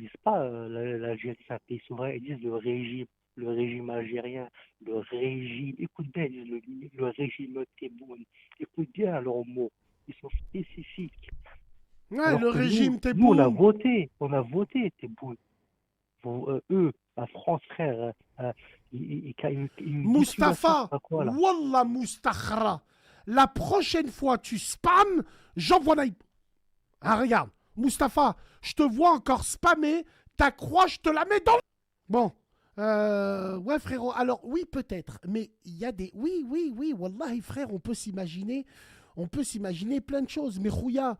disent pas l'Algérie c'est un pays souverain, ils disent le régime algérien, le régime, écoute bien, ils disent le régime Tebboune, écoute bien leurs mots, ils sont spécifiques. Ouais, Alors le que régime nous Tebboune. on a voté Tebboune. Eux, la France, frère, ils disent la France, c'est Mustapha, pas quoi là? Wallah Mustakhra. La prochaine fois tu spams, j'envoie Naïb. Ah, regarde, Mustapha, je te vois encore spammer, ta croix, je te la mets dans le... Bon, ouais, frérot, alors oui, peut-être, mais il y a des... Oui, oui, oui, Wallahi, frère, on peut s'imaginer plein de choses, mais Rouya,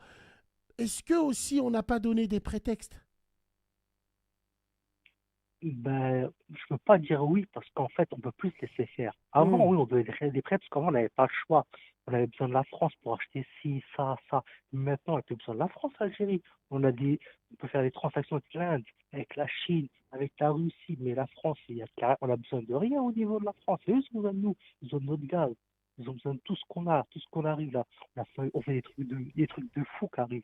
est-ce que aussi on n'a pas donné des prétextes? Ben, je peux pas dire oui parce qu'en fait, on peut plus se laisser faire. Avant, Hmm. oui, on donnait des prêts parce qu'avant, on n'avait pas le choix. On avait besoin de la France pour acheter ci, ça, ça. Maintenant, on n'a plus besoin de la France, Algérie. On peut faire des transactions avec l'Inde, avec la Chine, avec la Russie, mais la France, on a besoin de rien au niveau de la France. Et eux, ils ont besoin de nous. Ils ont besoin de gaz. Ils ont besoin de tout ce qu'on a, tout ce qu'on arrive là. On fait des trucs de fou qui arrivent.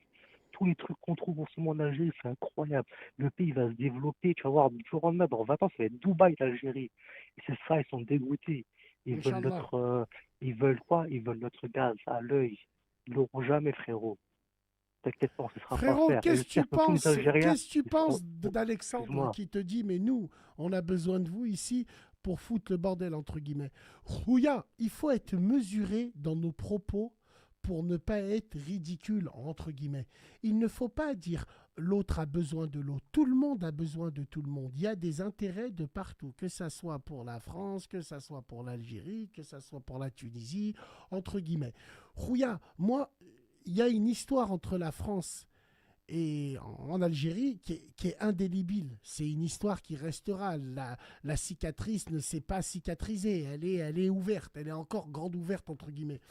Tous les trucs qu'on trouve en ce moment en Algérie, c'est incroyable. Le pays va se développer, tu vas voir, du jour au lendemain, dans 20 ans, ça va être Dubaï, l'Algérie. Et c'est ça, ils sont dégoûtés. Inch'Allah. Ils veulent quoi? Ils veulent notre gaz à l'œil. Ils l'auront jamais, frérot. T'inquiète pas, on ne se sera pas Frérot, faire. Et j'espère que tous les Algériens, qu'est-ce que tu ils penses seront, d'Alexandre excuse-moi, qui te dit, mais nous, on a besoin de vous ici pour foutre le bordel, entre guillemets. Rouya, il faut être mesuré dans nos propos pour ne pas être ridicule, entre guillemets. Il ne faut pas dire l'autre a besoin de l'autre. Tout le monde a besoin de tout le monde. Il y a des intérêts de partout, que ça soit pour la France, que ça soit pour l'Algérie, que ça soit pour la Tunisie, entre guillemets. Rouya, moi, il y a une histoire entre la France et en Algérie qui est indélébile. C'est une histoire qui restera. La cicatrice ne s'est pas cicatrisée. Elle est ouverte. Elle est encore grande ouverte, entre guillemets.